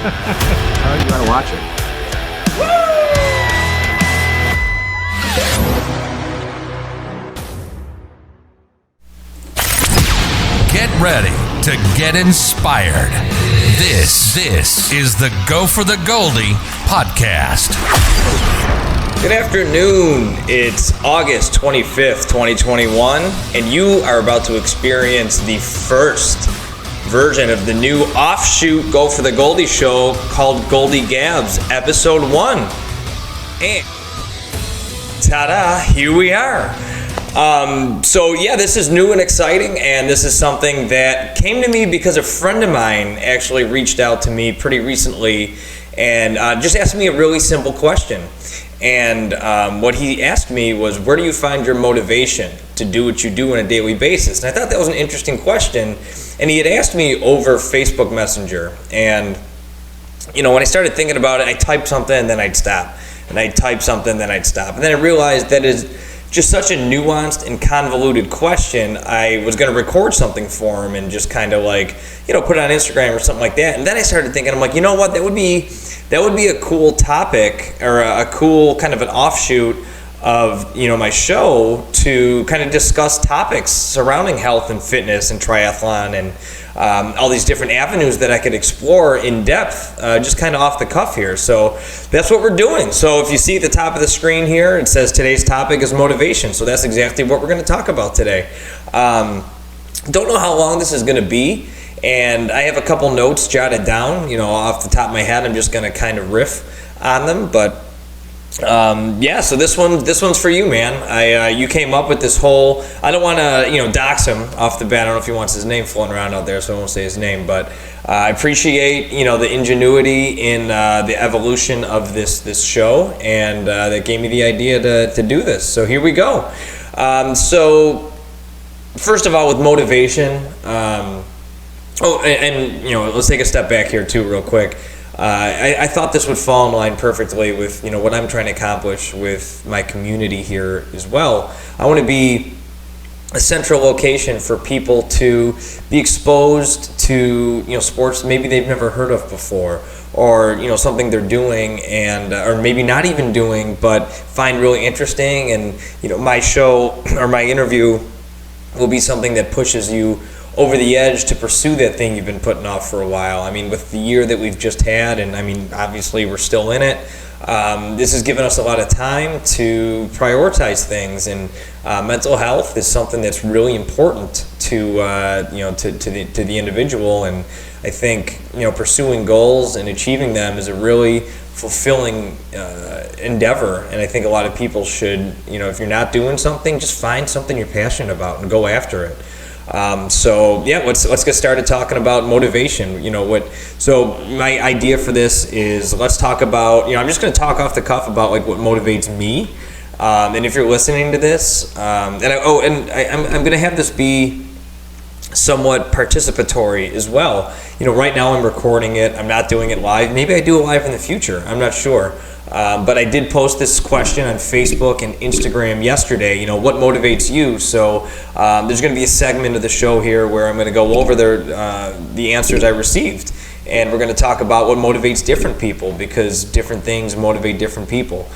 Oh, you gotta watch it. Get ready to get inspired. This is the Go4TheGoldy podcast. Good afternoon. It's August 25th, 2021, and you are about to experience the first version of the new offshoot Go4TheGoldy show called Goldy Gabs, episode 1. And ta-da, here we are. So this is new and exciting, and this is something that came to me because a friend of mine actually reached out to me pretty recently and just asked me a really simple question. And what he asked me was, where do you find your motivation to do what you do on a daily basis? And I thought that was an interesting question. And he had asked me over Facebook Messenger. And, when I started thinking about it, I typed something and then I'd stop. And I'd type something, then I'd stop. And then I realized that is just such a nuanced and convoluted question. I was going to record something for him and just kind of put it on Instagram or something like that. And then I started thinking, I'm like, you know what, that would be a cool topic, or a cool kind of an offshoot of, my show, to kind of discuss topics surrounding health and fitness and triathlon and all these different avenues that I could explore in depth, just kind of off the cuff here. So that's what we're doing. So if you see at the top of the screen here, it says today's topic is motivation. So that's exactly what we're going to talk about today. Don't know how long this is going to be, and I have a couple notes jotted down, off the top of my head. I'm just going to kind of riff on them, but so this one's for you, man. You came up with this whole, I don't want to, dox him off the bat. I don't know if he wants his name floating around out there, so I won't say his name, but I appreciate, the ingenuity in the evolution of this show, and that gave me the idea to do this. So here we go. So first of all, with motivation, let's take a step back here too real quick. I thought this would fall in line perfectly with what I'm trying to accomplish with my community here as well. I want to be a central location for people to be exposed to sports maybe they've never heard of before, or something they're doing and or maybe not even doing but find really interesting. And my show or my interview will be something that pushes you over the edge to pursue that thing you've been putting off for a while. I mean, with the year that we've just had, and obviously we're still in it, this has given us a lot of time to prioritize things, and mental health is something that's really important to the individual. And I think pursuing goals and achieving them is a really fulfilling endeavor, and I think a lot of people should, if you're not doing something, just find something you're passionate about and go after it. Let's get started talking about motivation. So my idea for this is, let's talk about, I'm just going to talk off the cuff about what motivates me. And if you're listening to this, I'm going to have this be somewhat participatory as well. Right now I'm recording it. I'm not doing it live. Maybe I do it live in the future. I'm not sure. But I did post this question on Facebook and Instagram yesterday, what motivates you? So there's going to be a segment of the show here where I'm going to go over the answers I received. And we're going to talk about what motivates different people, because different things motivate different people.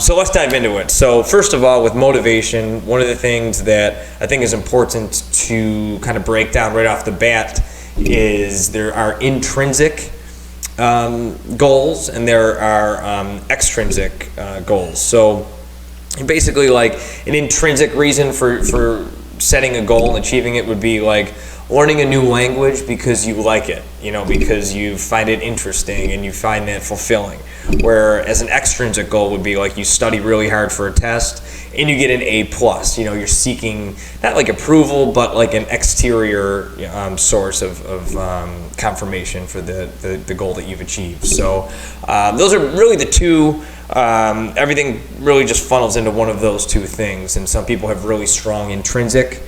So let's dive into it. So first of all, with motivation, one of the things that I think is important to kind of break down right off the bat is there are intrinsic goals and there are extrinsic goals. So basically, an intrinsic reason for setting a goal and achieving it would be learning a new language because you like it, because you find it interesting and you find that fulfilling. Whereas an extrinsic goal would be you study really hard for a test and you get an A+. You're seeking not approval, but an exterior source of confirmation for the goal that you've achieved. So those are really the two. Everything really just funnels into one of those two things. And some people have really strong intrinsic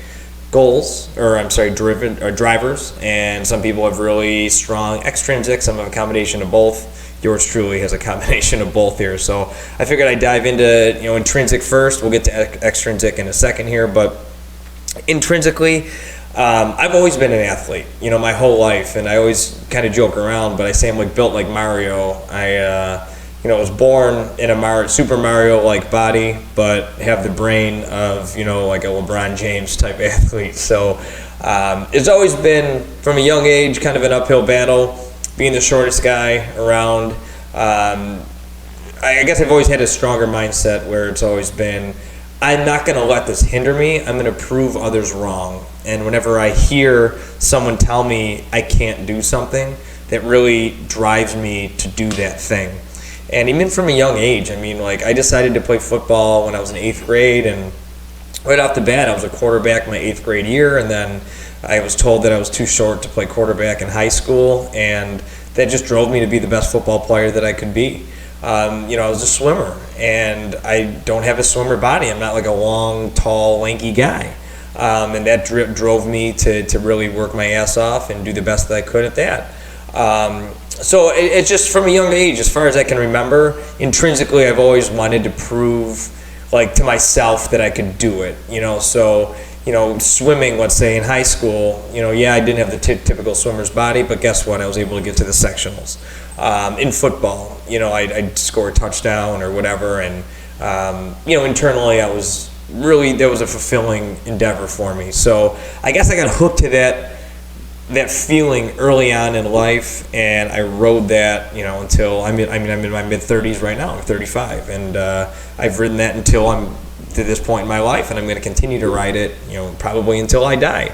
goals, drivers, and some people have really strong extrinsic. Some have a combination of both. Yours truly has a combination of both here. So I figured I'd dive into intrinsic first. We'll get to extrinsic in a second here, but Intrinsically, I've always been an athlete, my whole life, and I always kind of joke around, but I say I'm like built like Mario. I was born in a Super Mario-like body, but have the brain of, like a LeBron James type athlete. So it's always been, from a young age, kind of an uphill battle, being the shortest guy around. I guess I've always had a stronger mindset where it's always been, I'm not going to let this hinder me. I'm going to prove others wrong. And whenever I hear someone tell me I can't do something, that really drives me to do that thing. And even from a young age, I decided to play football when I was in 8th grade, and right off the bat, I was a quarterback my 8th grade year, and then I was told that I was too short to play quarterback in high school, and that just drove me to be the best football player that I could be. I was a swimmer, and I don't have a swimmer body. I'm not like a long, tall, lanky guy. And that drove me to really work my ass off and do the best that I could at that. So it's just from a young age, as far as I can remember, intrinsically I've always wanted to prove to myself that I could do it. So swimming, let's say in high school, I didn't have the typical swimmer's body, but guess what? I was able to get to the sectionals. In football, I'd score a touchdown or whatever, and internally that was a fulfilling endeavor for me. So I guess I got hooked to that feeling early on in life, and I rode that until I'm in my mid-30s right now. I'm 35, and I've ridden that until I'm to this point in my life, and I'm going to continue to ride it probably until I die.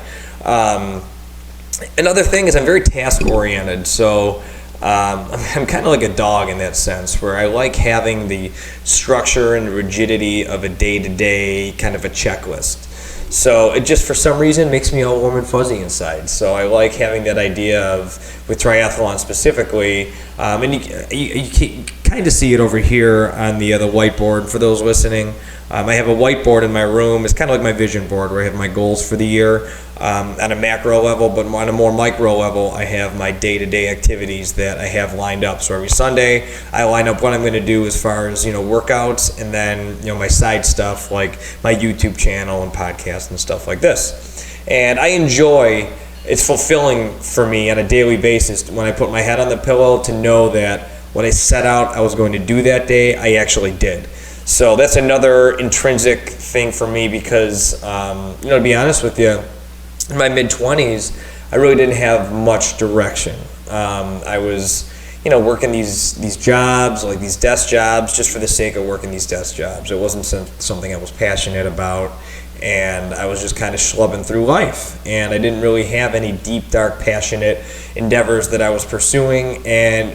Another thing is I'm very task oriented, so I'm kind of like a dog in that sense, where I like having the structure and rigidity of a day-to-day kind of a checklist. So it just, for some reason, makes me all warm and fuzzy inside. So I like having that idea of, with triathlon specifically, and you kind of see it over here on the whiteboard for those listening. I have a whiteboard in my room. It's kind of like my vision board, where I have my goals for the year on a macro level, but on a more micro level, I have my day-to-day activities that I have lined up. So every Sunday, I line up what I'm going to do as far as workouts, and then my side stuff like my YouTube channel and podcast and stuff like this. And I enjoy. It's fulfilling for me on a daily basis when I put my head on the pillow to know that what I set out I was going to do that day, I actually did. So that's another intrinsic thing for me because, to be honest with you, in my mid-20s, I really didn't have much direction. I was, working these jobs, like these desk jobs, just for the sake of working these desk jobs. It wasn't something I was passionate about, and I was just kind of schlubbing through life. And I didn't really have any deep, dark, passionate endeavors that I was pursuing, and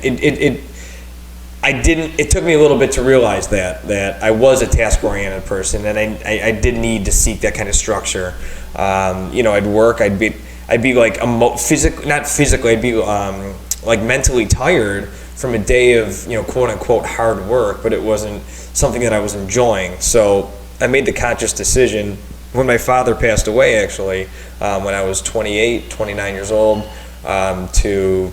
it took me a little bit to realize that I was a task-oriented person, and I did need to seek that kind of structure. I'd work, I'd be like not physically, I'd be like mentally tired from a day of quote unquote hard work, but it wasn't something that I was enjoying. So I made the conscious decision when my father passed away, actually, when I was 29 years old, to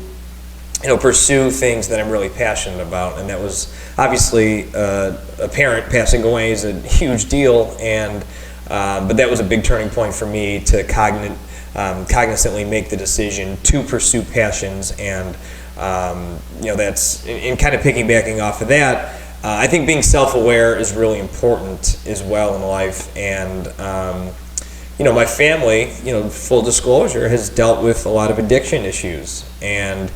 pursue things that I'm really passionate about. And that was obviously a parent passing away is a huge deal, and but that was a big turning point for me to cognizantly make the decision to pursue passions. And that's in kind of piggybacking off of that. I think being self-aware is really important as well in life. And my family, full disclosure, has dealt with a lot of addiction issues, and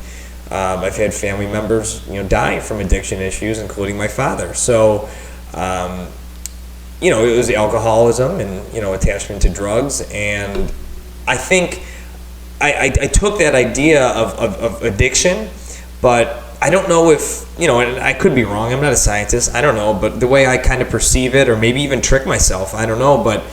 I've had family members, die from addiction issues, including my father. So, it was alcoholism and, attachment to drugs. And I think I took that idea of addiction, but I don't know if, and I could be wrong. I'm not a scientist. I don't know. But the way I kind of perceive it, or maybe even trick myself, I don't know. But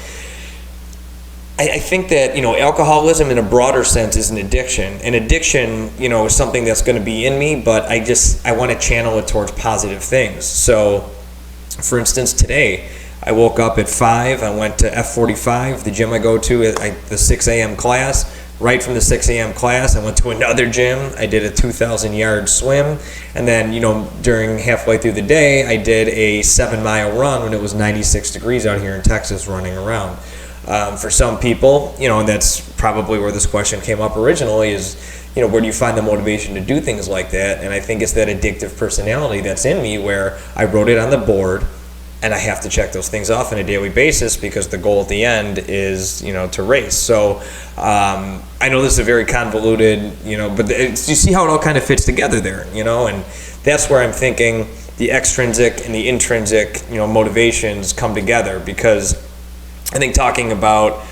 I think that, alcoholism in a broader sense is an addiction. And addiction, is something that's going to be in me, but I want to channel it towards positive things. So, for instance, today, I woke up at 5. I went to F45, the gym I go to, the 6 a.m. class. Right from the 6 a.m. class, I went to another gym. I did a 2,000-yard swim. And then, during halfway through the day, I did a 7-mile run when it was 96 degrees out here in Texas running around. For some people, and that's probably where this question came up originally, is, where do you find the motivation to do things like that? And I think it's that addictive personality that's in me, where I wrote it on the board, and I have to check those things off on a daily basis, because the goal at the end is, to race. So I know this is a very convoluted, but you see how it all kind of fits together there, and that's where I'm thinking the extrinsic and the intrinsic, motivations come together, because I think talking about,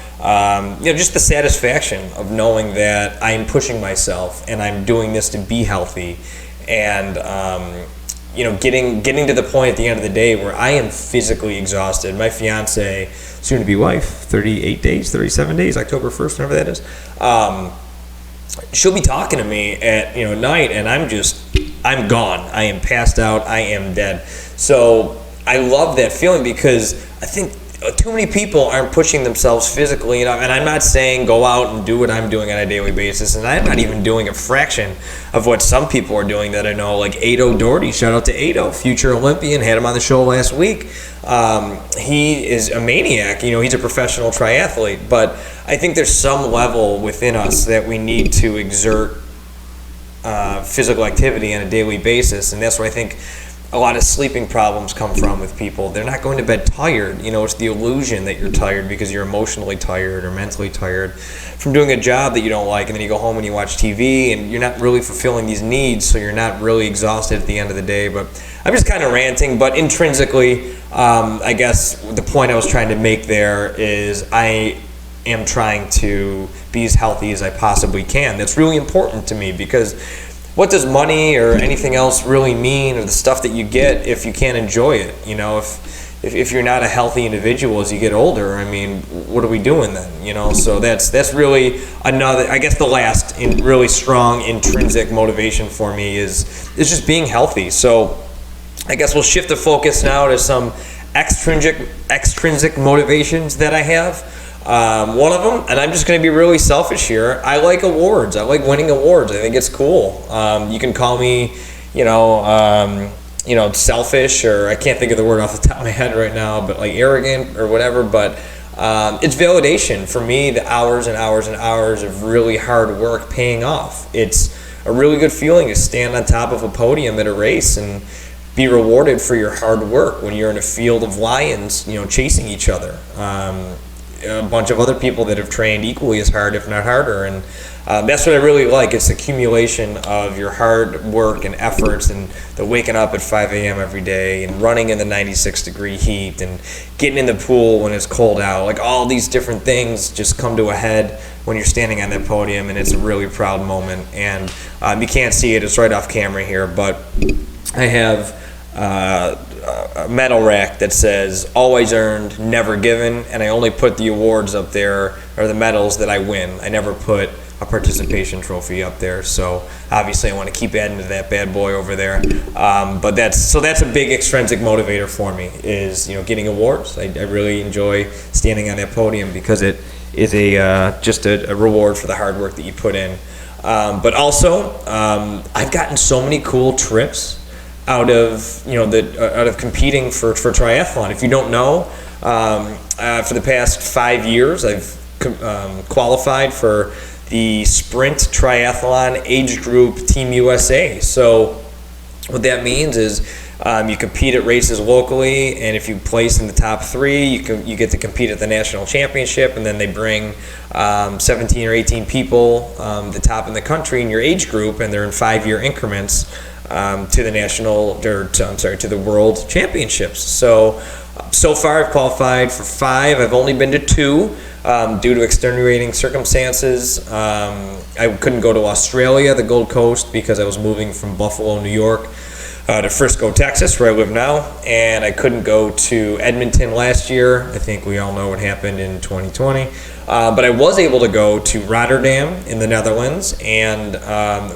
just the satisfaction of knowing that I'm pushing myself and I'm doing this to be healthy, and getting to the point at the end of the day where I am physically exhausted. My fiance, soon to be wife, 37 days, October 1st, whenever that is, she'll be talking to me at night, and I'm gone. I am passed out. I am dead. So I love that feeling, because I think too many people aren't pushing themselves physically enough. And I'm not saying go out and do what I'm doing on a daily basis, and I'm not even doing a fraction of what some people are doing that I know, like Ado Doherty. Shout out to Ado, future Olympian, had him on the show last week. He is a maniac. He's a professional triathlete, but I think there's some level within us that we need to exert physical activity on a daily basis, and that's where I think a lot of sleeping problems come from with people. They're not going to bed tired. It's the illusion that you're tired because you're emotionally tired or mentally tired from doing a job that you don't like, and then you go home and you watch TV, and you're not really fulfilling these needs, so you're not really exhausted at the end of the day. But I'm just kind of ranting, but intrinsically, I guess the point I was trying to make there is I am trying to be as healthy as I possibly can. That's really important to me, because what does money or anything else really mean, or the stuff that you get, if you can't enjoy it? If you're not a healthy individual as you get older, I mean, what are we doing then? So that's really another, I guess the last really strong intrinsic motivation for me is just being healthy. So I guess we'll shift the focus now to some extrinsic motivations that I have. One of them, and I'm just going to be really selfish here, I like awards. I like winning awards. I think it's cool. You can call me, selfish, or I can't think of the word off the top of my head right now, but like arrogant or whatever. But it's validation for me. The hours and hours and hours of really hard work paying off. It's a really good feeling to stand on top of a podium at a race and be rewarded for your hard work when you're in a field of lions, chasing each other. A bunch of other people that have trained equally as hard, if not harder, and that's what I really like. It's the accumulation of your hard work and efforts, and the waking up at 5 a.m. every day, and running in the 96-degree heat, and getting in the pool when it's cold out. Like, all these different things just come to a head when you're standing on that podium, and it's a really proud moment. And you can't see it, it's right off camera here, but I have a medal rack that says always earned, never given, and I only put the awards up there, or the medals that I win. I never put a participation trophy up there, so obviously I want to keep adding to that bad boy over there. But that's a big extrinsic motivator for me, is getting awards. I really enjoy standing on that podium, because it is just a reward for the hard work that you put in. But also, I've gotten so many cool trips out of out of competing for triathlon. If you don't know, for the past 5 years, I've qualified for the sprint triathlon age group Team USA. So what that means is you compete at races locally, and if you place in the top 3, you get to compete at the national championship, and then they bring 17 or 18 people, the top in the country in your age group, and they're in 5-year increments to the world championships. So far I've qualified for 5. I've only been to 2 due to extenuating circumstances. I couldn't go to Australia, the Gold Coast, because I was moving from Buffalo, New York, to Frisco, Texas, where I live now, and I couldn't go to Edmonton last year. I think we all know what happened in 2020. But I was able to go to Rotterdam in the Netherlands and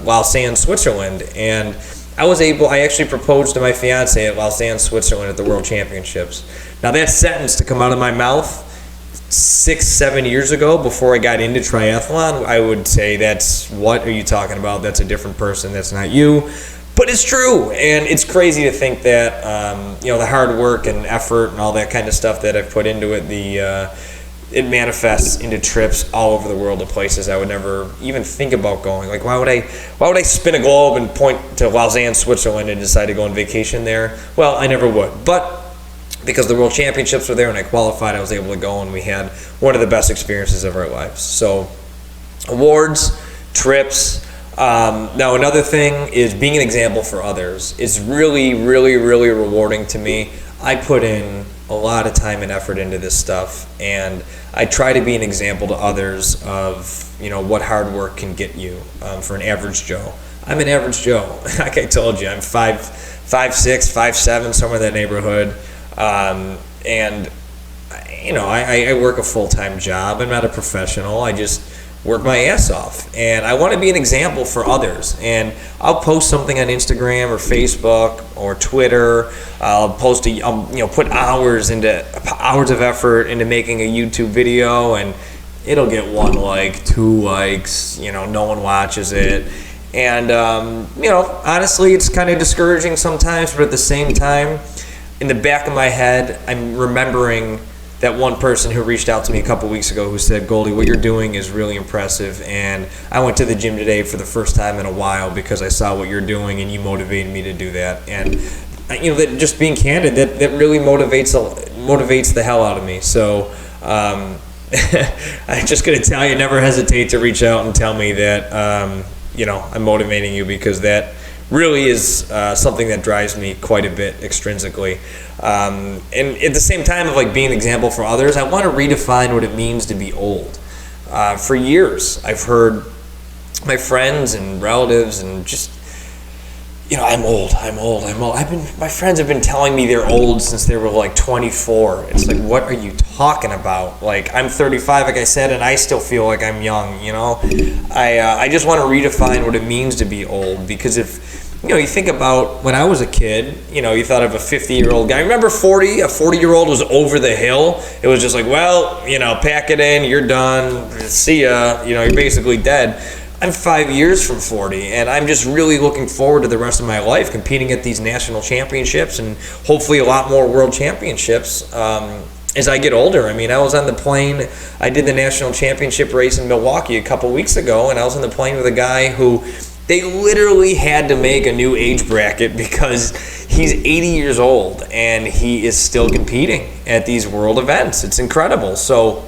Lausanne, Switzerland, and I actually proposed to my fiance at Lausanne, Switzerland at the World Championships. Now, that sentence to come out of my mouth 6-7 years ago, before I got into triathlon, I would say, what are you talking about? That's a different person. That's not you. But it's true, and it's crazy to think that the hard work and effort and all that kind of stuff that I've put into it, it manifests into trips all over the world to places I would never even think about going. Like, why would I spin a globe and point to Lausanne, Switzerland, and decide to go on vacation there? Well, I never would. But because the World Championships were there and I qualified, I was able to go, and we had one of the best experiences of our lives. So, awards, trips. Now, another thing is being an example for others. It's really, really, really rewarding to me. I put in a lot of time and effort into this stuff, and I try to be an example to others of, what hard work can get you for an average Joe. I'm an average Joe. Like I told you, I'm 5'6", 5'7", somewhere in that neighborhood. And I work a full-time job. I'm not a professional. I just work my ass off, and I want to be an example for others. And I'll post something on Instagram or Facebook or Twitter. I'll put hours of effort into making a YouTube video, and it'll get 1 like, 2 likes. No one watches it. And honestly, it's kind of discouraging sometimes, but at the same time, in the back of my head, I'm remembering that one person who reached out to me a couple weeks ago who said, "Goldy, what you're doing is really impressive, and I went to the gym today for the first time in a while because I saw what you're doing, and you motivated me to do that." And that just being candid, that really motivates the hell out of me. So I'm just gonna tell you, never hesitate to reach out and tell me that I'm motivating you, because that really is something that drives me quite a bit extrinsically. And at the same time of like being an example for others, I want to redefine what it means to be old. For years, I've heard my friends and relatives and just, I'm old. My friends have been telling me they're old since they were like 24. It's like, what are you talking about? Like, I'm 35, like I said, and I still feel like I'm young, I just want to redefine what it means to be old, because if, you think about when I was a kid, you thought of a 50-year-old guy. Remember 40? A 40-year-old was over the hill. It was just like, well, pack it in, you're done, see ya, you're basically dead. I'm 5 years from 40, and I'm just really looking forward to the rest of my life competing at these national championships and hopefully a lot more world championships as I get older. I mean, I was on the plane. I did the national championship race in Milwaukee a couple weeks ago, and I was on the plane with a guy who they literally had to make a new age bracket because he's 80 years old and he is still competing at these world events. It's incredible. So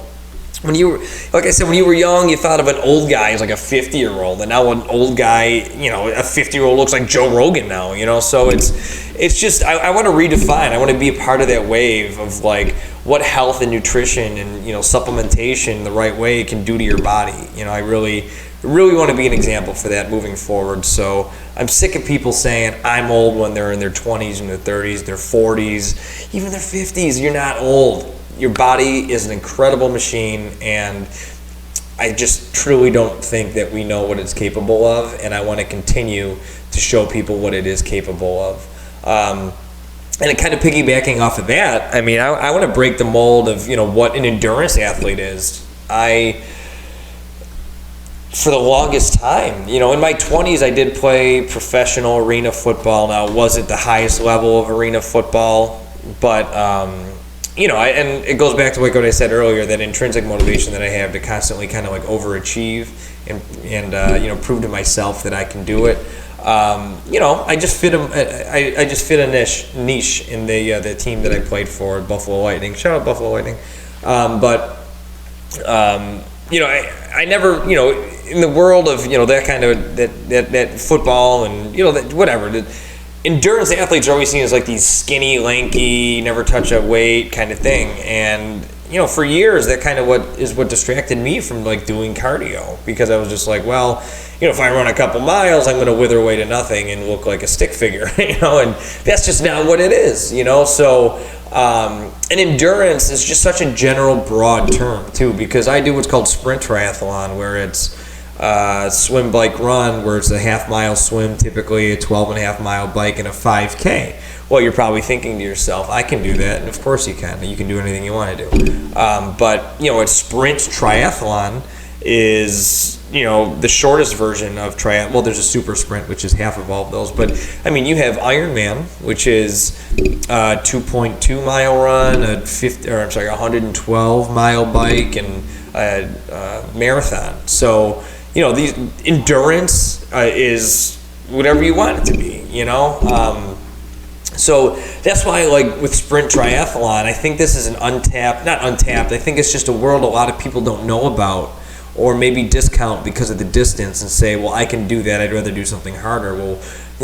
when you were young, you thought of an old guy as like a 50-year-old, and now an old guy, a 50-year-old looks like Joe Rogan now, So it's just, I want to redefine. I want to be a part of that wave of like what health and nutrition and, supplementation the right way can do to your body. I really want to be an example for that moving forward. So I'm sick of people saying I'm old when they're in their 20s and their 30s, their 40s, even their 50s. You're not old. Your body is an incredible machine, and I just truly don't think that we know what it's capable of, and I want to continue to show people what it is capable of. And kind of piggybacking off of that, I mean, I want to break the mold of, what an endurance athlete is. For the longest time, in my 20s, I did play professional arena football. Now, it wasn't the highest level of arena football, but, and it goes back to what I said earlier, that intrinsic motivation that I have to constantly kind of like overachieve and prove to myself that I can do it. I just fit a niche in the team that I played for, Buffalo Lightning. Shout out Buffalo Lightning. I never, in the world of, that kind of, that football and, that whatever, endurance athletes are always seen as like these skinny, lanky, never touch a weight kind of thing. And, for years, that kind of what distracted me from like doing cardio, because I was just like, well, if I run a couple miles, I'm going to wither away to nothing and look like a stick figure, and that's just not what it is, So, and endurance is just such a general, broad term too, because I do what's called sprint triathlon, where it's swim, bike, run, where it's a half-mile swim, typically a 12.5-mile bike, and a 5K. Well, you're probably thinking to yourself, I can do that, and of course you can. You can do anything you want to do. But, it's sprint triathlon, is, the shortest version of triathlon. Well, there's a super sprint, which is half of all of those. But, you have Ironman, which is a 2.2 mile run, a 112 mile bike, and a marathon. So, these endurance is whatever you want it to be, So that's why, with sprint triathlon, I think this is not untapped, I think it's just a world a lot of people don't know about, or maybe discount because of the distance and say, well, I can do that, I'd rather do something harder. Well,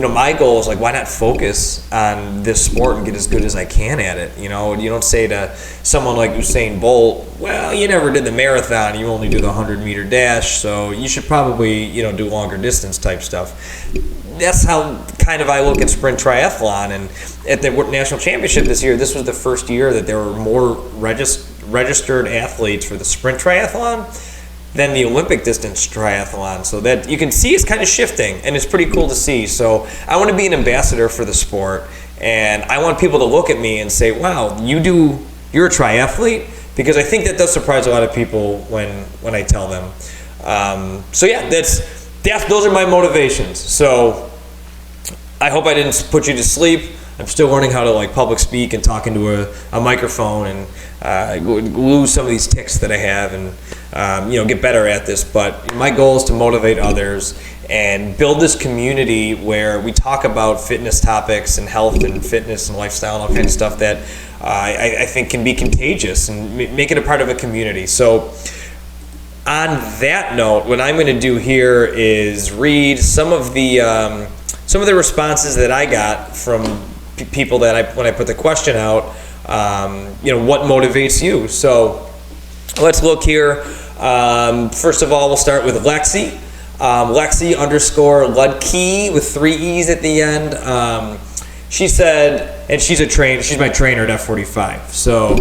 my goal is why not focus on this sport and get as good as I can at it? You don't say to someone like Usain Bolt, well, you never did the marathon, you only do the 100-meter dash, so you should probably, do longer distance type stuff. That's how kind of I look at sprint triathlon. And at the national championship this year, this was the first year that there were more registered athletes for the sprint triathlon than the Olympic distance triathlon. So that you can see it's kind of shifting, and it's pretty cool to see. So I want to be an ambassador for the sport, and I want people to look at me and say, wow, you're a triathlete? Because I think that does surprise a lot of people when I tell them. Those are my motivations. So I hope I didn't put you to sleep. I'm still learning how to public speak and talk into a microphone, and lose some of these tics that I have, and get better at this. But my goal is to motivate others and build this community where we talk about fitness topics and health and fitness and lifestyle and all kinds of stuff that I think can be contagious, and make it a part of a community. So on that note, what I'm going to do here is read some of the responses that I got from people that when I put the question out, what motivates you? So let's look here. First of all, we'll start with Lexi. Lexi_Ludkey with 3 E's at the end. She said, and she's my trainer at F45. So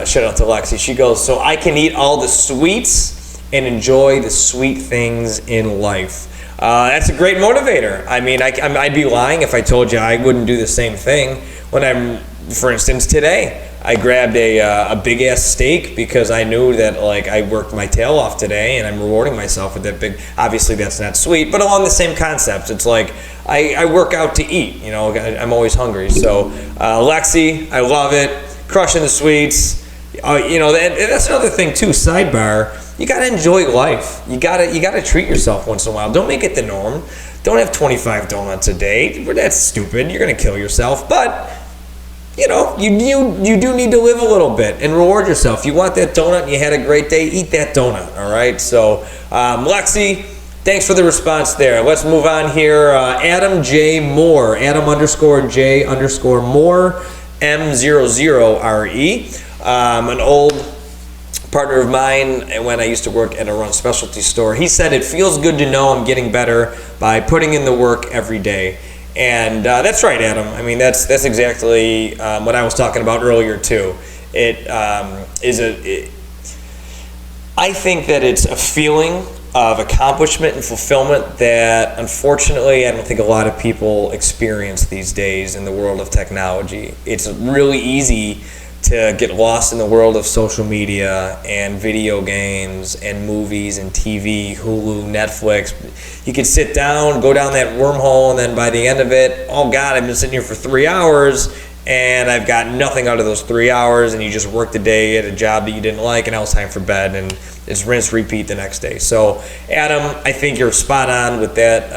shout out to Lexi. She goes, so I can eat all the sweets and enjoy the sweet things in life. That's a great motivator. I'd be lying if I told you I wouldn't do the same thing. For instance, today, I grabbed a big ass steak because I knew that I worked my tail off today, and I'm rewarding myself with that big. Obviously, that's not sweet, but along the same concept. It's I work out to eat. I'm always hungry. So Lexi, I love it. Crushing the sweets. That's another thing too. Sidebar. You gotta enjoy life. You gotta treat yourself once in a while. Don't make it the norm. Don't have 25 donuts a day. That's stupid. You're gonna kill yourself. But you do need to live a little bit and reward yourself. You want that donut and you had a great day, eat that donut. All right. So Lexi, thanks for the response there. Let's move on here. Adam J Moore. Adam_J_Moore M00RE. An old partner of mine when I used to work at a run specialty store. He said, it feels good to know I'm getting better by putting in the work every day. And that's right, Adam. That's exactly what I was talking about earlier too. I think that it's a feeling of accomplishment and fulfillment that unfortunately I don't think a lot of people experience these days in the world of technology. It's really easy to get lost in the world of social media and video games and movies and TV, Hulu, Netflix. You could sit down, go down that wormhole, and then by the end of it, oh God, I've been sitting here for 3 hours and I've got nothing out of those 3 hours, and you just worked a day at a job that you didn't like, and now it's time for bed, and it's rinse, repeat the next day. So Adam, I think you're spot on with that.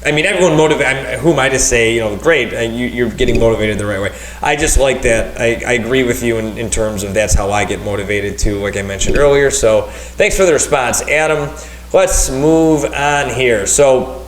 Everyone motivated. Who am I to say, great, you're getting motivated the right way. I just like that. I agree with you in terms of that's how I get motivated too, like I mentioned earlier. So thanks for the response, Adam. Let's move on here. So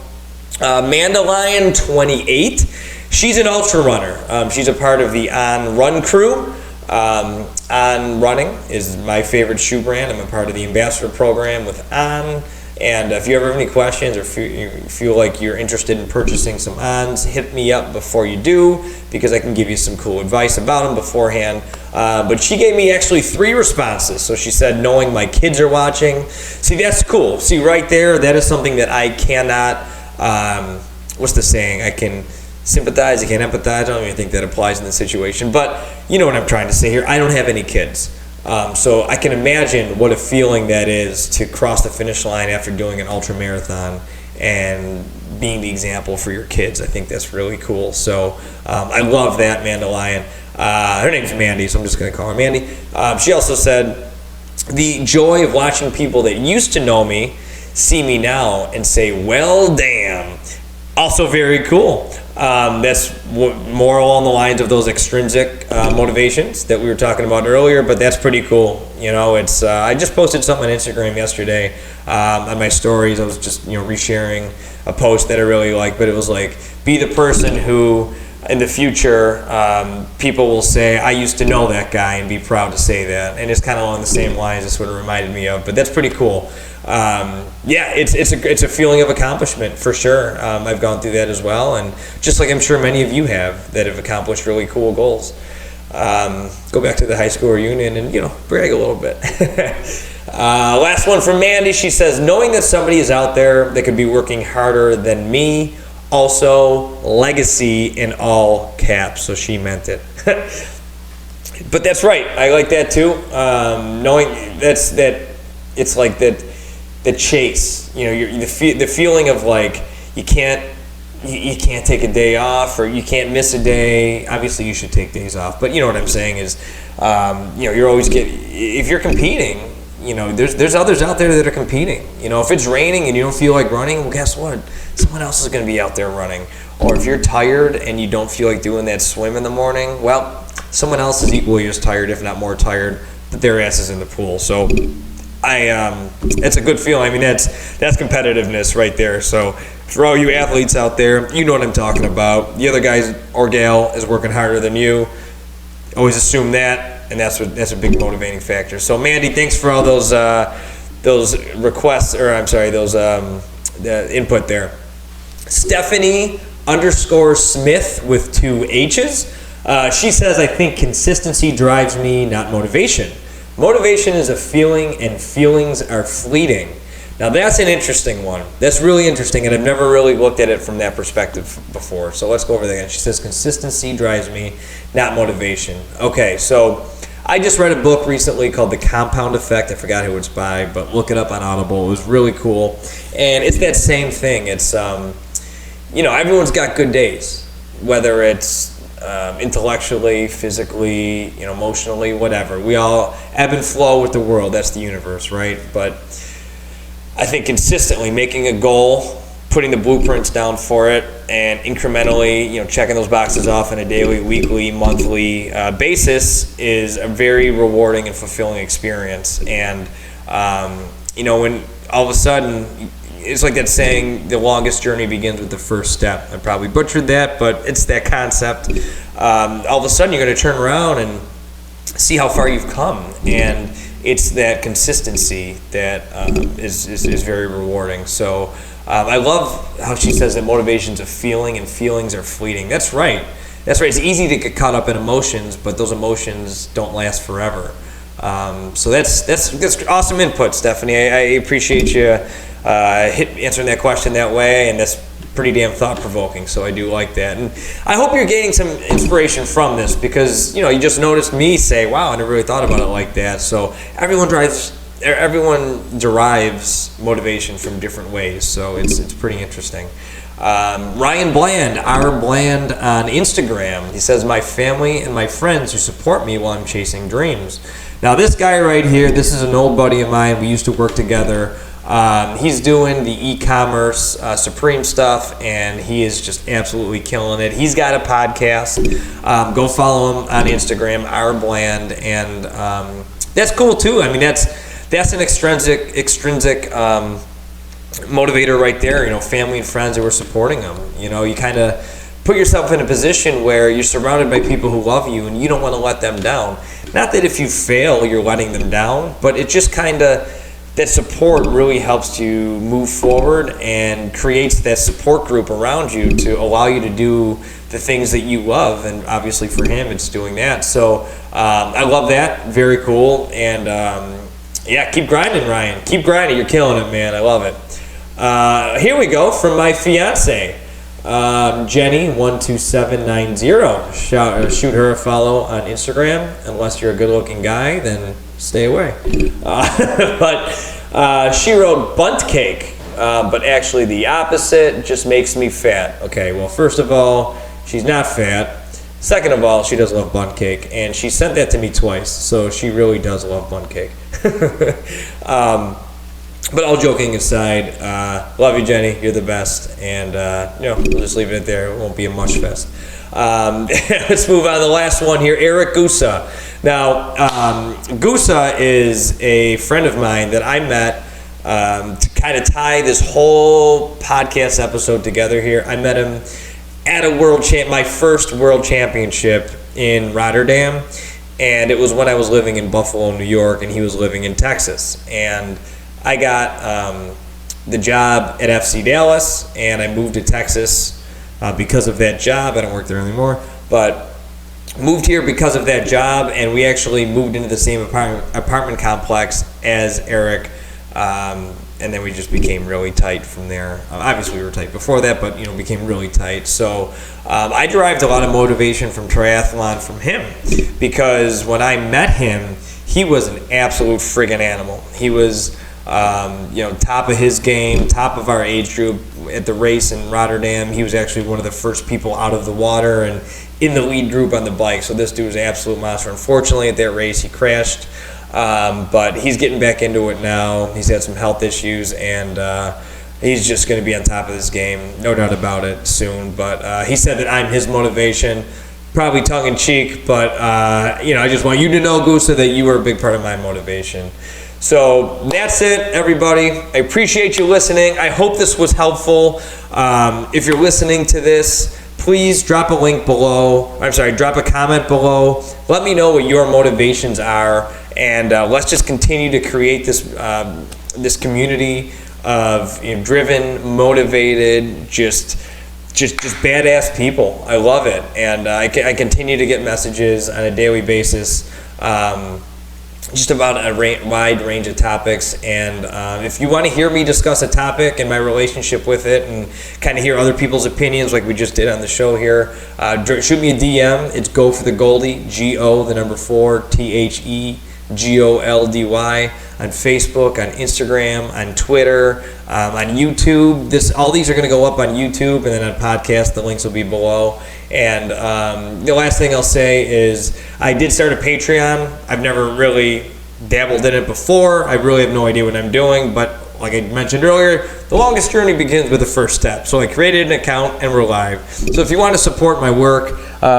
Mandalion28, she's an ultra runner. She's a part of the On Run crew. On Running is my favorite shoe brand. I'm a part of the ambassador program with On. And if you ever have any questions or feel like you're interested in purchasing some Ons, hit me up before you do, because I can give you some cool advice about them beforehand. But she gave me actually 3 responses. So she said, knowing my kids are watching. See, that's cool. See, right there, that is something that I cannot, what's the saying? I can sympathize, I can't empathize. I don't even think that applies in this situation. But you know what I'm trying to say here. I don't have any kids. So I can imagine what a feeling that is to cross the finish line after doing an ultra marathon and being the example for your kids. I think that's really cool. So I love that, Mandalion. Her name's Mandy, so I'm just going to call her Mandy. She also said, the joy of watching people that used to know me see me now and say, well, damn. Also very cool. That's more along the lines of those extrinsic motivations that we were talking about earlier, but that's pretty cool. You know, it's I just posted something on Instagram yesterday on my stories. I was just, resharing a post that I really like, but it was like, be the person who in the future people will say, I used to know that guy, and be proud to say that. And it's kind of along the same lines. That's what it reminded me of, but that's pretty cool. It's a feeling of accomplishment for sure. I've gone through that as well, and just like I'm sure many of you have that have accomplished really cool goals. Go back to the high school reunion and brag a little bit. Last one from Mandy. She says, knowing that somebody is out there that could be working harder than me. Also, legacy in all caps. So she meant it. But that's right. I like that too. Knowing that it's like that. The chase, the feeling of like you can't take a day off, or you can't miss a day. Obviously, you should take days off, but you know what I'm saying is, you're always if you're competing, there's others out there that are competing. If it's raining and you don't feel like running, well, guess what? Someone else is going to be out there running. Or if you're tired and you don't feel like doing that swim in the morning, well, someone else is equally as tired, if not more tired, but their ass is in the pool. So. It's a good feeling. I mean, that's competitiveness right there. So for all you athletes out there, you know what I'm talking about. The other guy or gal is working harder than you. Always assume that, and that's a big motivating factor. So Mandy, thanks for all those requests, or I'm sorry, the input there. Stephanie_Smith with 2 H's. She says, I think consistency drives me, not motivation. Motivation is a feeling, and feelings are fleeting. Now that's an interesting one. That's really interesting, and I've never really looked at it from that perspective before. So let's go over that again. She says, consistency drives me, not motivation. Okay, so I just read a book recently called The Compound Effect. I forgot who it's by, but look it up on Audible. It was really cool. And it's that same thing. It's, everyone's got good days, whether it's intellectually, physically, emotionally, whatever. We all ebb and flow with the world. That's the universe, right? But I think consistently making a goal, putting the blueprints down for it, and incrementally, checking those boxes off on a daily, weekly, monthly basis is a very rewarding and fulfilling experience. And when all of a sudden, it's like that saying, the longest journey begins with the first step. I probably butchered that, but it's that concept. All of a sudden, you're going to turn around and see how far you've come. And it's that consistency that is very rewarding. So I love how she says that motivation's a feeling and feelings are fleeting. That's right. It's easy to get caught up in emotions, but those emotions don't last forever. So that's awesome input, Stephanie. I appreciate you answering that question that way, and that's pretty damn thought-provoking, so I do like that. And I hope you're gaining some inspiration from this, because you just noticed me say, wow, I never really thought about it like that. So everyone derives motivation from different ways, so it's pretty interesting. Ryan Bland, R Bland on Instagram, he says, my family and my friends who support me while I'm chasing dreams. Now this guy right here, this is an old buddy of mine. We used to work together. He's doing the e-commerce Supreme stuff, and he is just absolutely killing it. He's got a podcast. Go follow him on Instagram, R Bland, and that's cool too. I mean, that's an extrinsic motivator right there. Family and friends who are supporting him. You kind of put yourself in a position where you're surrounded by people who love you, and you don't want to let them down. Not that if you fail, you're letting them down, but it just kind of, that support really helps you move forward and creates that support group around you to allow you to do the things that you love. And obviously for him, it's doing that. So I love that. Very cool. And keep grinding, Ryan. Keep grinding. You're killing it, man. I love it. Here we go from my fiance, Jenny12790. Shoot her a follow on Instagram. Unless you're a good-looking guy, then stay away. But she wrote bunt cake, but actually the opposite, just makes me fat. Okay, well, first of all, she's not fat. Second of all, she does love bunt cake, and she sent that to me twice, so she really does love bunt cake. But all joking aside, love you, Jenny. You're the best, and we'll just leave it there. It won't be a mush fest. Let's move on to the last one here, Eric Gusa. Now, Gusa is a friend of mine that I met to kind of tie this whole podcast episode together here. I met him at a my first world championship in Rotterdam, and it was when I was living in Buffalo, New York, and he was living in Texas. And I got the job at FC Dallas, and I moved to Texas because of that job. I don't work there anymore, but moved here because of that job, and we actually moved into the same apartment complex as Eric, and then we just became really tight from there. Obviously, we were tight before that, but became really tight. So I derived a lot of motivation from triathlon from him, because when I met him, he was an absolute friggin' animal. He was top of his game, top of our age group at the race in Rotterdam. He was actually one of the first people out of the water and in the lead group on the bike. So this dude was an absolute monster. Unfortunately, at that race, he crashed, but he's getting back into it now. He's had some health issues, and he's just going to be on top of this game, no doubt about it, soon. But he said that I'm his motivation, probably tongue-in-cheek, but I just want you to know, Gusa, that you were a big part of my motivation. So that's it, everybody. I appreciate you listening. I hope this was helpful. If you're listening to this, please drop a link below. Drop a comment below. Let me know what your motivations are, and let's just continue to create this community of driven, motivated, just badass people. I love it, and I continue to get messages on a daily basis. Just about a wide range of topics, and if you want to hear me discuss a topic and my relationship with it, and kind of hear other people's opinions like we just did on the show here, shoot me a DM. It's Go4TheGoldy, Go4TheGoldy, on Facebook, on Instagram, on Twitter, on YouTube. All these are going to go up on YouTube, and then on podcast, the links will be below. And the last thing I'll say is I did start a Patreon. I've never really dabbled in it before. I really have no idea what I'm doing, but like I mentioned earlier, the longest journey begins with the first step. So I created an account, and we're live. So if you want to support my work,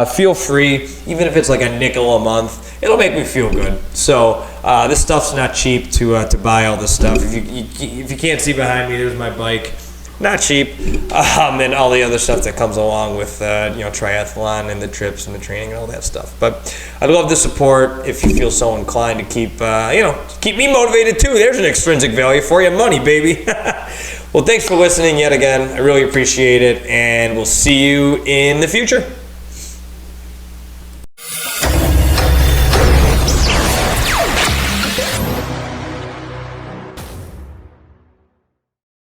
feel free. Even if it's like a nickel a month, it'll make me feel good. So this stuff's not cheap to buy all this stuff. If you can't see behind me, there's my bike. Not cheap, and all the other stuff that comes along with triathlon and the trips and the training and all that stuff. But I'd love the support if you feel so inclined to keep me motivated too. There's an extrinsic value for you, money, baby. Well, thanks for listening yet again. I really appreciate it, and we'll see you in the future.